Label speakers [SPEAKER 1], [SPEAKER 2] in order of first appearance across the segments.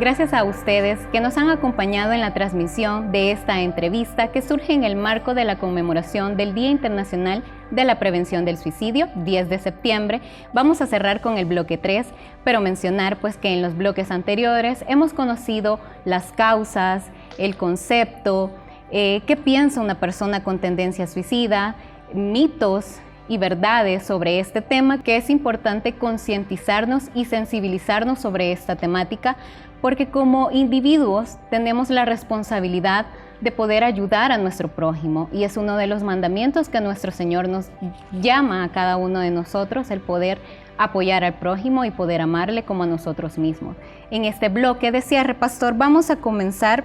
[SPEAKER 1] gracias a ustedes que nos han acompañado en la transmisión de esta entrevista que surge en el marco de la conmemoración del Día Internacional de la Prevención del Suicidio, 10 de septiembre. Vamos a cerrar con el bloque 3, pero mencionar pues que en los bloques anteriores hemos conocido las causas, el concepto, qué piensa una persona con tendencia suicida, mitos y verdades sobre este tema, que es importante concientizarnos y sensibilizarnos sobre esta temática, porque como individuos tenemos la responsabilidad de poder ayudar a nuestro prójimo, y es uno de los mandamientos que nuestro Señor nos llama a cada uno de nosotros, el poder apoyar al prójimo y poder amarle como a nosotros mismos. En este bloque de cierre, Pastor, vamos a comenzar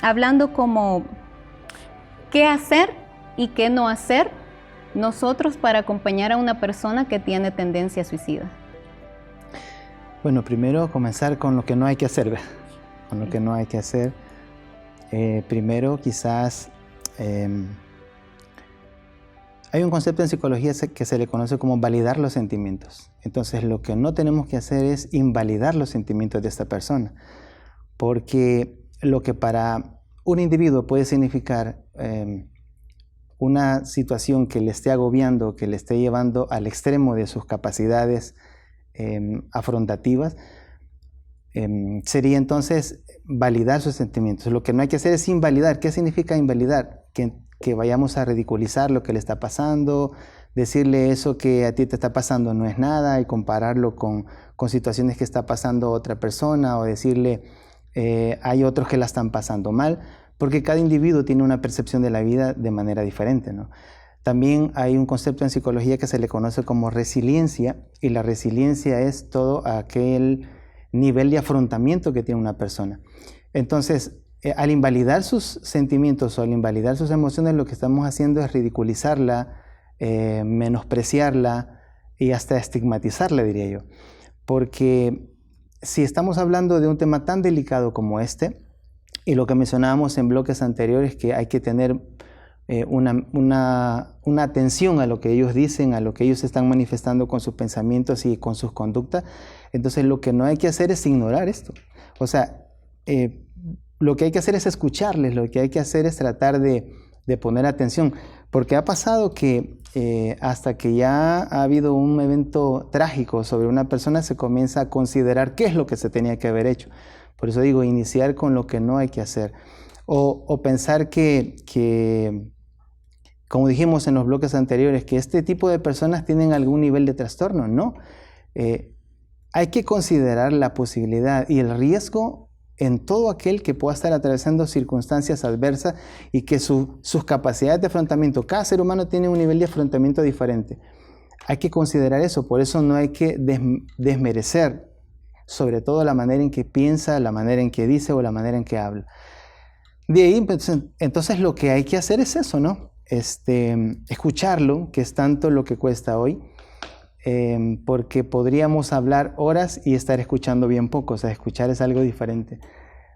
[SPEAKER 1] hablando como qué hacer y qué no hacer nosotros para acompañar a una persona que tiene tendencia suicida.
[SPEAKER 2] Bueno, primero comenzar con lo que no hay que hacer, ¿verdad? Con lo que no hay que hacer. Primero, quizás, hay un concepto en psicología que se le conoce como validar los sentimientos. Entonces, lo que no tenemos que hacer es invalidar los sentimientos de esta persona, porque lo que para un individuo puede significar una situación que le esté agobiando, que le esté llevando al extremo de sus capacidades afrontativas, sería entonces validar sus sentimientos. Lo que no hay que hacer es invalidar. ¿Qué significa invalidar? Que vayamos a ridiculizar lo que le está pasando, decirle eso que a ti te está pasando no es nada y compararlo con situaciones que está pasando otra persona, o decirle hay otros que la están pasando mal, porque cada individuo tiene una percepción de la vida de manera diferente, ¿no? También hay un concepto en psicología que se le conoce como resiliencia, y la resiliencia es todo aquel nivel de afrontamiento que tiene una persona. Entonces, al invalidar sus sentimientos o al invalidar sus emociones, lo que estamos haciendo es ridiculizarla, menospreciarla y hasta estigmatizarla, diría yo. Porque si estamos hablando de un tema tan delicado como este, y lo que mencionábamos en bloques anteriores, que hay que tener una atención a lo que ellos dicen, a lo que ellos están manifestando con sus pensamientos y con sus conductas, entonces lo que no hay que hacer es ignorar esto. O sea, lo que hay que hacer es escucharles, lo que hay que hacer es tratar de poner atención, porque ha pasado que hasta que ya ha habido un evento trágico sobre una persona, se comienza a considerar qué es lo que se tenía que haber hecho. Por eso digo, iniciar con lo que no hay que hacer. O pensar que, como dijimos en los bloques anteriores, que este tipo de personas tienen algún nivel de trastorno. No. Hay que considerar la posibilidad y el riesgo en todo aquel que pueda estar atravesando circunstancias adversas, y que sus capacidades de afrontamiento, cada ser humano tiene un nivel de afrontamiento diferente. Hay que considerar eso, por eso no hay que desmerecer, sobre todo la manera en que piensa, la manera en que dice o la manera en que habla. De ahí, entonces lo que hay que hacer es eso, ¿no? Escucharlo, que es tanto lo que cuesta hoy, porque podríamos hablar horas y estar escuchando bien poco. O sea, escuchar es algo diferente.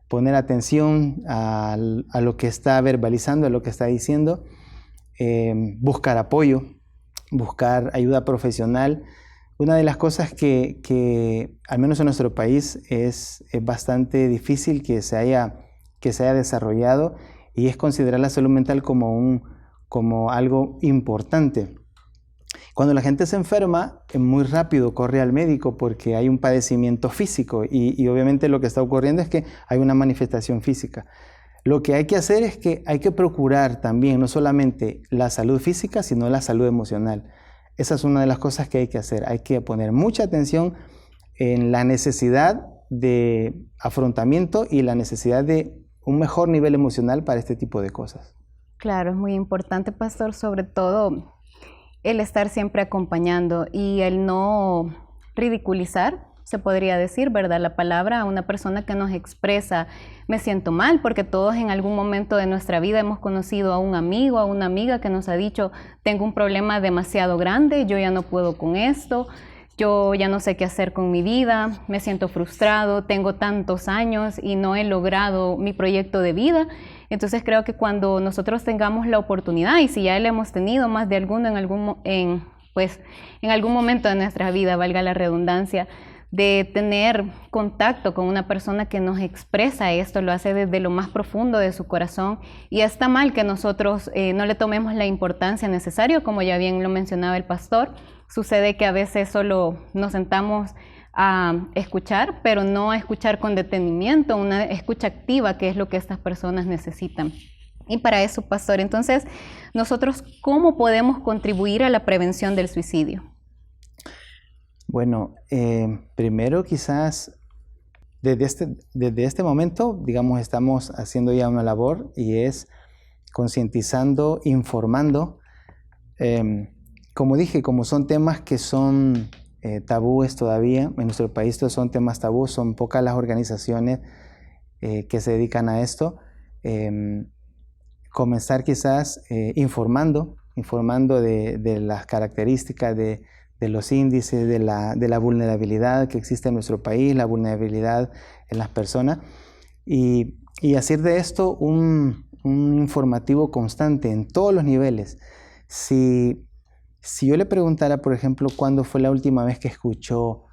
[SPEAKER 2] Poner atención a lo que está verbalizando, a lo que está diciendo, buscar apoyo, buscar ayuda profesional. Una de las cosas que al menos en nuestro país es bastante difícil que se haya desarrollado, y es considerar la salud mental como algo importante. Cuando la gente se enferma, muy rápido corre al médico porque hay un padecimiento físico, y obviamente lo que está ocurriendo es que hay una manifestación física. Lo que hay que hacer es que hay que procurar también no solamente la salud física, sino la salud emocional. Esa es una de las cosas que hay que hacer. Hay que poner mucha atención en la necesidad de afrontamiento y la necesidad de un mejor nivel emocional para este tipo de cosas.
[SPEAKER 1] Claro, es muy importante, Pastor, sobre todo el estar siempre acompañando y el no ridiculizar, se podría decir, ¿verdad? La palabra a una persona que nos expresa, me siento mal, porque todos en algún momento de nuestra vida hemos conocido a un amigo, a una amiga que nos ha dicho, tengo un problema demasiado grande, yo ya no puedo con esto, yo ya no sé qué hacer con mi vida, me siento frustrado, tengo tantos años y no he logrado mi proyecto de vida. Entonces creo que cuando nosotros tengamos la oportunidad, y si ya la hemos tenido más de alguno en algún momento de nuestra vida, valga la redundancia, de tener contacto con una persona que nos expresa esto, lo hace desde lo más profundo de su corazón, y está mal que nosotros no le tomemos la importancia necesaria, como ya bien lo mencionaba el pastor. Sucede que a veces solo nos sentamos a escuchar, pero no a escuchar con detenimiento, una escucha activa, que es lo que estas personas necesitan. Y para eso, pastor, entonces, nosotros, ¿cómo podemos contribuir a la prevención del suicidio?
[SPEAKER 2] Bueno, primero quizás desde este momento, digamos, estamos haciendo ya una labor, y es concientizando, informando. Como dije, como son temas que son tabúes todavía, en nuestro país todos son temas tabúes, son pocas las organizaciones que se dedican a esto. Comenzar quizás informando de las características, de los índices, de la vulnerabilidad que existe en nuestro país, la vulnerabilidad en las personas, y hacer de esto un informativo constante en todos los niveles. Si yo le preguntara, por ejemplo, ¿cuándo fue la última vez que escuchó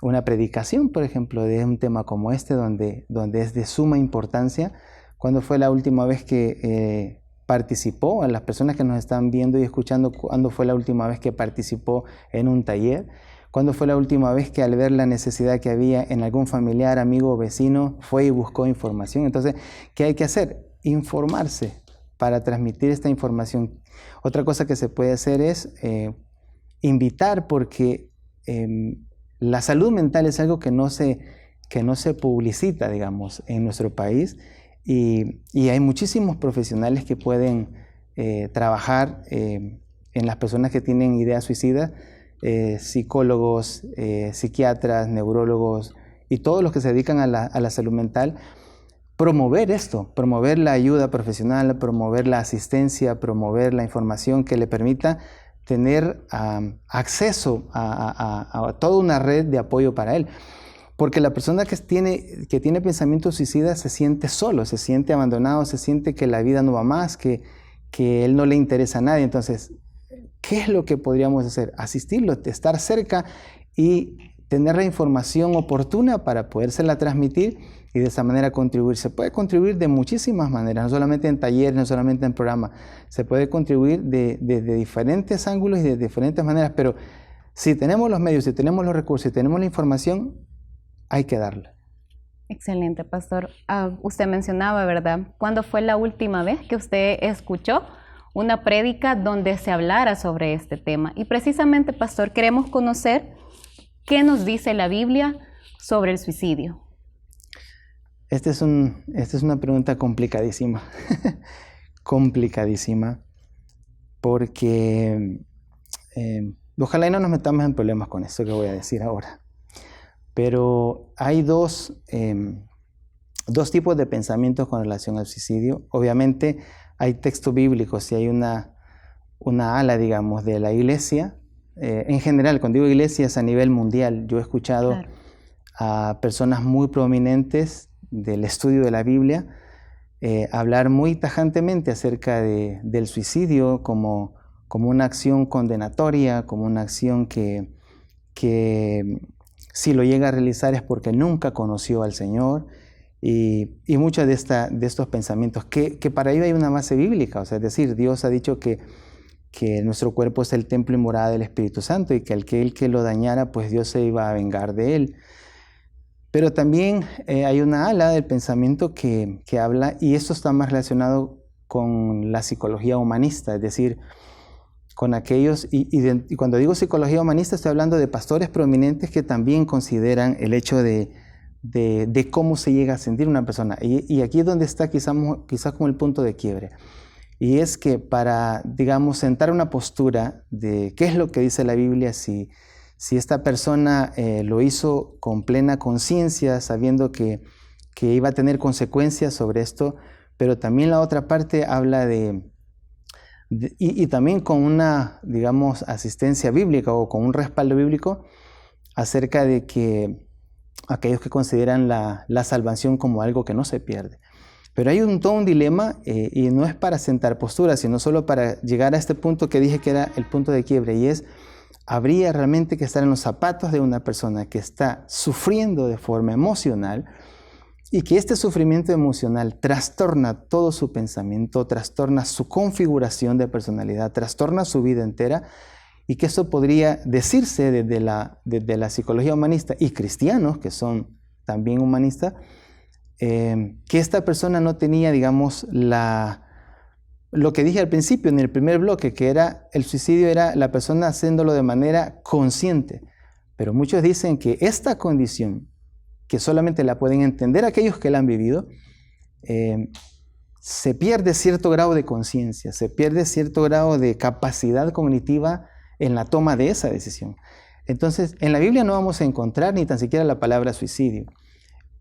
[SPEAKER 2] una predicación, por ejemplo, de un tema como este, donde es de suma importancia? ¿Cuándo fue la última vez que participó? A las personas que nos están viendo y escuchando, ¿cuándo fue la última vez que participó en un taller? ¿Cuándo fue la última vez que, al ver la necesidad que había en algún familiar, amigo o vecino, fue y buscó información? Entonces, ¿qué hay que hacer? Informarse para transmitir esta información. Otra cosa que se puede hacer es invitar, porque la salud mental es algo que no se publicita, digamos, en nuestro país. Y hay muchísimos profesionales que pueden trabajar en las personas que tienen ideas suicidas, psicólogos, psiquiatras, neurólogos y todos los que se dedican a la salud mental. Promover esto, promover la ayuda profesional, promover la asistencia, promover la información que le permita tener acceso a toda una red de apoyo para él. Porque la persona que tiene pensamientos suicidas se siente solo, se siente abandonado, se siente que la vida no va más, que él no le interesa a nadie. Entonces, ¿qué es lo que podríamos hacer? Asistirlo, estar cerca y tener la información oportuna para podérsela transmitir y de esa manera contribuir. Se puede contribuir de muchísimas maneras, no solamente en talleres, no solamente en programas. Se puede contribuir de diferentes ángulos y de diferentes maneras, pero si tenemos los medios, si tenemos los recursos, si tenemos la información, hay que darla.
[SPEAKER 1] Excelente, pastor. Usted mencionaba, ¿verdad? ¿Cuándo fue la última vez que usted escuchó una prédica donde se hablara sobre este tema? Y precisamente, pastor, queremos conocer qué nos dice la Biblia sobre el suicidio.
[SPEAKER 2] Esta es una pregunta complicadísima. Complicadísima. Porque ojalá y no nos metamos en problemas con esto que voy a decir ahora. Pero hay dos tipos de pensamientos con relación al suicidio. Obviamente hay textos bíblicos y hay una ala, digamos, de la iglesia. En general, cuando digo iglesia es a nivel mundial. Yo he escuchado a personas muy prominentes del estudio de la Biblia hablar muy tajantemente acerca del suicidio como una acción condenatoria, como una acción que si lo llega a realizar es porque nunca conoció al Señor, y muchos de estos pensamientos que para ello hay una base bíblica. O sea, es decir, Dios ha dicho que nuestro cuerpo es el templo y morada del Espíritu Santo, y que aquel que lo dañara, pues Dios se iba a vengar de él. Pero también hay una ala del pensamiento que habla, y esto está más relacionado con la psicología humanista, es decir, con aquellos, y cuando digo psicología humanista estoy hablando de pastores prominentes que también consideran el hecho de cómo se llega a sentir una persona. Y aquí es donde está quizás como el punto de quiebre. Y es que para, digamos, sentar una postura de qué es lo que dice la Biblia, si esta persona lo hizo con plena conciencia, sabiendo que iba a tener consecuencias sobre esto, pero también la otra parte habla y también con una, digamos, asistencia bíblica o con un respaldo bíblico acerca de que aquellos que consideran la salvación como algo que no se pierde. Pero hay todo un dilema, y no es para sentar posturas, sino solo para llegar a este punto que dije que era el punto de quiebre, y es habría realmente que estar en los zapatos de una persona que está sufriendo de forma emocional y que este sufrimiento emocional trastorna todo su pensamiento, trastorna su configuración de personalidad, trastorna su vida entera, y que eso podría decirse desde la psicología humanista y cristianos, que son también humanistas, que esta persona no tenía, digamos, lo que dije al principio en el primer bloque, que era el suicidio era la persona haciéndolo de manera consciente. Pero muchos dicen que esta condición, que solamente la pueden entender aquellos que la han vivido, se pierde cierto grado de conciencia, se pierde cierto grado de capacidad cognitiva en la toma de esa decisión. Entonces, en la Biblia no vamos a encontrar ni tan siquiera la palabra suicidio.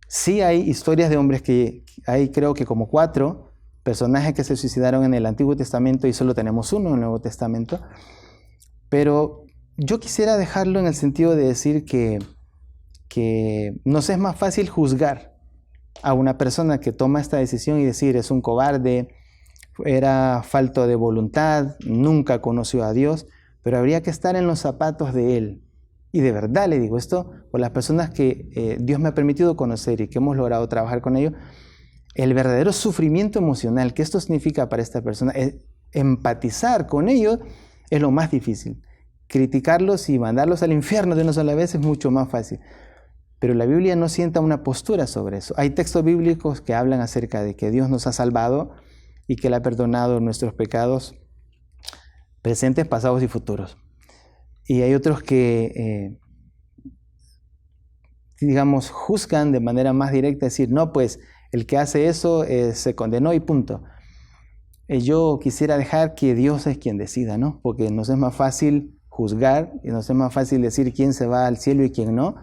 [SPEAKER 2] Sí hay historias de hombres que hay, creo que como 4 personajes que se suicidaron en el Antiguo Testamento y solo tenemos uno en el Nuevo Testamento. Pero yo quisiera dejarlo en el sentido de decir que nos es más fácil juzgar a una persona que toma esta decisión y decir es un cobarde, era falto de voluntad, nunca conoció a Dios, pero habría que estar en los zapatos de él. Y de verdad le digo esto por las personas que Dios me ha permitido conocer y que hemos logrado trabajar con ellos. El verdadero sufrimiento emocional que esto significa para esta persona, empatizar con ellos es lo más difícil. Criticarlos y mandarlos al infierno de una sola vez es mucho más fácil. Pero la Biblia no sienta una postura sobre eso. Hay textos bíblicos que hablan acerca de que Dios nos ha salvado y que Él ha perdonado nuestros pecados presentes, pasados y futuros. Y hay otros que, digamos, juzgan de manera más directa, decir, no, pues el que hace eso se condenó y punto. Yo quisiera dejar que Dios es quien decida, ¿no? Porque nos es más fácil juzgar y nos es más fácil decir quién se va al cielo y quién no,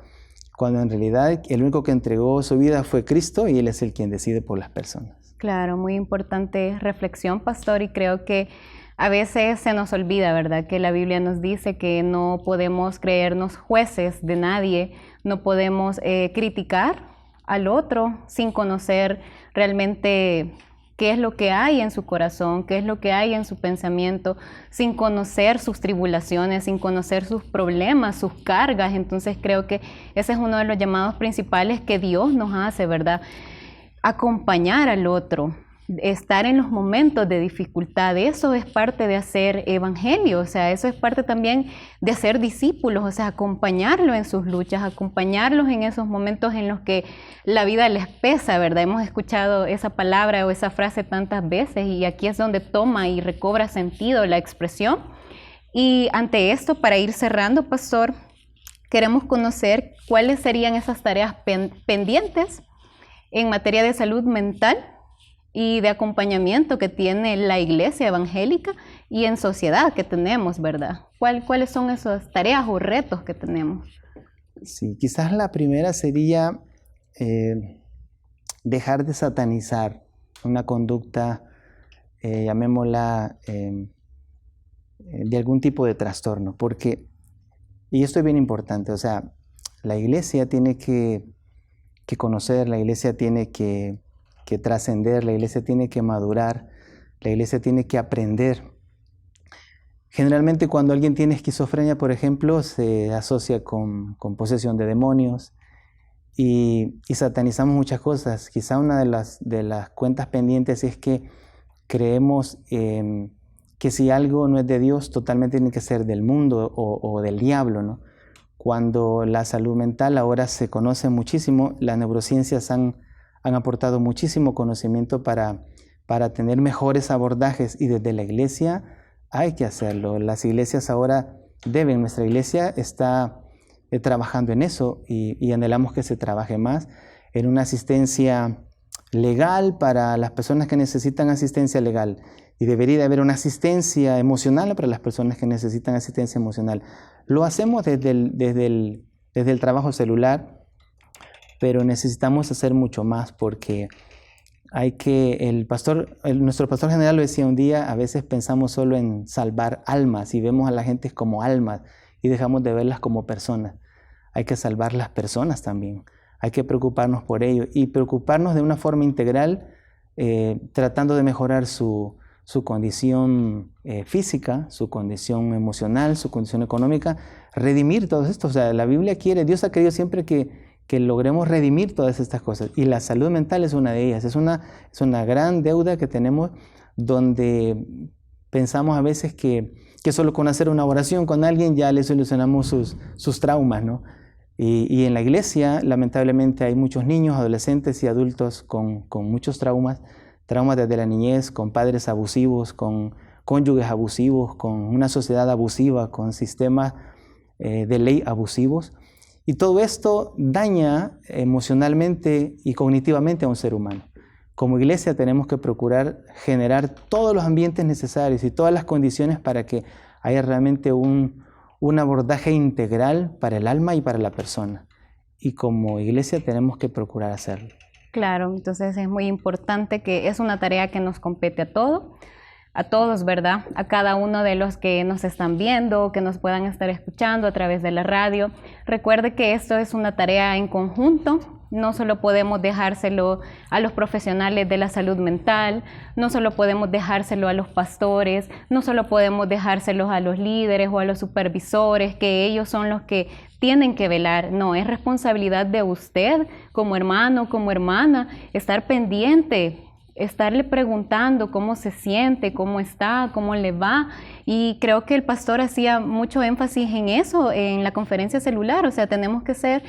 [SPEAKER 2] cuando en realidad el único que entregó su vida fue Cristo y Él es el quien decide por las personas.
[SPEAKER 1] Claro, muy importante reflexión, pastor, y creo que a veces se nos olvida, ¿verdad?, que la Biblia nos dice que no podemos creernos jueces de nadie, no podemos criticar al otro sin conocer realmente qué es lo que hay en su corazón, qué es lo que hay en su pensamiento, sin conocer sus tribulaciones, sin conocer sus problemas, sus cargas. Entonces creo que ese es uno de los llamados principales que Dios nos hace, ¿verdad? Acompañar al otro, estar en los momentos de dificultad. Eso es parte de hacer evangelio, o sea, eso es parte también de hacer discípulos, o sea, acompañarlo en sus luchas, acompañarlos en esos momentos en los que la vida les pesa, ¿verdad? Hemos escuchado esa palabra o esa frase tantas veces y aquí es donde toma y recobra sentido la expresión. Y ante esto, para ir cerrando, pastor, queremos conocer cuáles serían esas tareas pendientes en materia de salud mental y de acompañamiento que tiene la iglesia evangélica y en sociedad que tenemos, ¿verdad? ¿Cuáles son esas tareas o retos que tenemos?
[SPEAKER 2] Sí, quizás la primera sería dejar de satanizar una conducta, llamémosla, de algún tipo de trastorno, porque, y esto es bien importante, o sea, la iglesia tiene que conocer, la iglesia tiene que trascender, la iglesia tiene que madurar, la iglesia tiene que aprender. Generalmente cuando alguien tiene esquizofrenia, por ejemplo, se asocia con posesión de demonios y satanizamos muchas cosas. Quizá una de las cuentas pendientes es que creemos que si algo no es de Dios, totalmente tiene que ser del mundo o del diablo, ¿no? Cuando la salud mental ahora se conoce muchísimo, las neurociencias han aportado muchísimo conocimiento para tener mejores abordajes y desde la iglesia hay que hacerlo. Las iglesias ahora nuestra iglesia está trabajando en eso y anhelamos que se trabaje más en una asistencia legal para las personas que necesitan asistencia legal y debería de haber una asistencia emocional para las personas que necesitan asistencia emocional. Lo hacemos desde el trabajo celular, pero necesitamos hacer mucho más porque nuestro pastor general lo decía un día, a veces pensamos solo en salvar almas y vemos a la gente como almas y dejamos de verlas como personas. Hay que salvar las personas también, hay que preocuparnos por ello y preocuparnos de una forma integral, tratando de mejorar su su condición física, su condición emocional, su condición económica, redimir todo esto. O sea, la Biblia quiere, Dios ha querido siempre que logremos redimir todas estas cosas. Y la salud mental es una de ellas. Es una gran deuda que tenemos, donde pensamos a veces que solo con hacer una oración con alguien ya le solucionamos sus traumas, ¿no? Y en la iglesia, lamentablemente, hay muchos niños, adolescentes y adultos con muchos traumas desde la niñez, con padres abusivos, con cónyuges abusivos, con una sociedad abusiva, con sistemas de ley abusivos. Y todo esto daña emocionalmente y cognitivamente a un ser humano. Como iglesia tenemos que procurar generar todos los ambientes necesarios y todas las condiciones para que haya realmente un abordaje integral para el alma y para la persona. Y como iglesia tenemos que procurar hacerlo.
[SPEAKER 1] Claro, entonces es muy importante, que es una tarea que nos compete a todos, ¿verdad? A cada uno de los que nos están viendo, que nos puedan estar escuchando a través de la radio. Recuerde que esto es una tarea en conjunto. No solo podemos dejárselo a los profesionales de la salud mental, no solo podemos dejárselo a los pastores, no solo podemos dejárselos a los líderes o a los supervisores, que ellos son los que tienen que velar. No, es responsabilidad de usted como hermano, como hermana, estar pendiente, estarle preguntando cómo se siente, cómo está, cómo le va. Y creo que el pastor hacía mucho énfasis en eso en la conferencia celular. O sea, tenemos que ser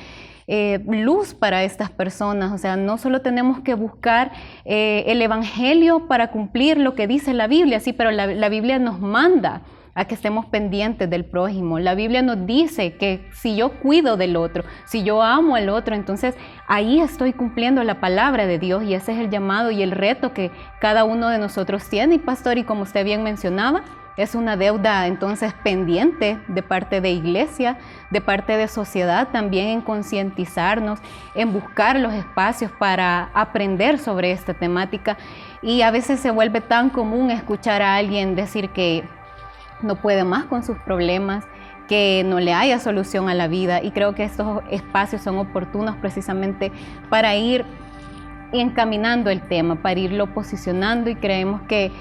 [SPEAKER 1] luz para estas personas. O sea, no solo tenemos que buscar el evangelio para cumplir lo que dice la Biblia, sí, pero la Biblia nos manda a que estemos pendientes del prójimo. La Biblia nos dice que si yo cuido del otro, si yo amo al otro, entonces ahí estoy cumpliendo la palabra de Dios, y ese es el llamado y el reto que cada uno de nosotros tiene. Y pastor, y como usted bien mencionaba, es una deuda entonces pendiente de parte de iglesia, de parte de sociedad, también en concientizarnos, en buscar los espacios para aprender sobre esta temática. Y a veces se vuelve tan común escuchar a alguien decir que no puede más con sus problemas, que no le haya solución a la vida, y creo que estos espacios son oportunos precisamente para ir encaminando el tema, para irlo posicionando, y creemos que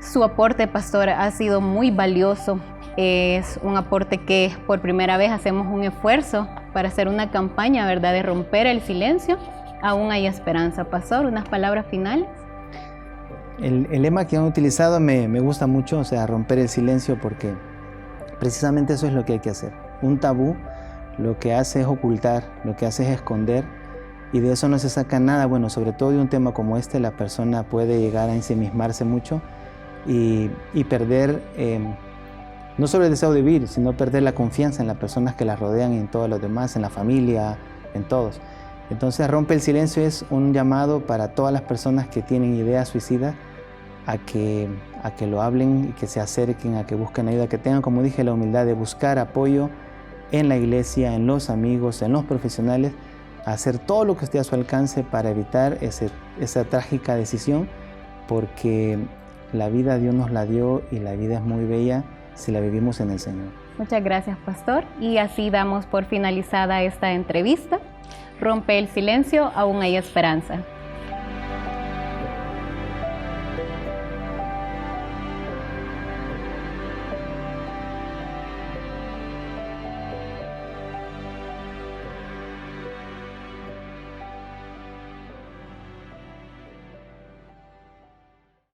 [SPEAKER 1] su aporte, pastor, ha sido muy valioso. Es un aporte que por primera vez hacemos un esfuerzo para hacer una campaña, ¿verdad?, de romper el silencio. Aún hay esperanza. Pastor, unas palabras finales.
[SPEAKER 2] El lema que han utilizado me gusta mucho, o sea, romper el silencio, porque precisamente eso es lo que hay que hacer. Un tabú lo que hace es ocultar, lo que hace es esconder, y de eso no se saca nada bueno. Sobre todo de un tema como este, la persona puede llegar a ensimismarse mucho y perder no solo el deseo de vivir, sino perder la confianza en las personas que la rodean y en todos los demás, en la familia, en todos. Entonces, rompe el silencio es un llamado para todas las personas que tienen ideas suicidas a que lo hablen y que se acerquen, a que busquen ayuda, que tengan, como dije, la humildad de buscar apoyo en la iglesia, en los amigos, en los profesionales, a hacer todo lo que esté a su alcance para evitar esa trágica decisión, porque la vida Dios nos la dio y la vida es muy bella si la vivimos en el Señor.
[SPEAKER 1] Muchas gracias, pastor. Y así damos por finalizada esta entrevista. Rompe el silencio, aún hay esperanza.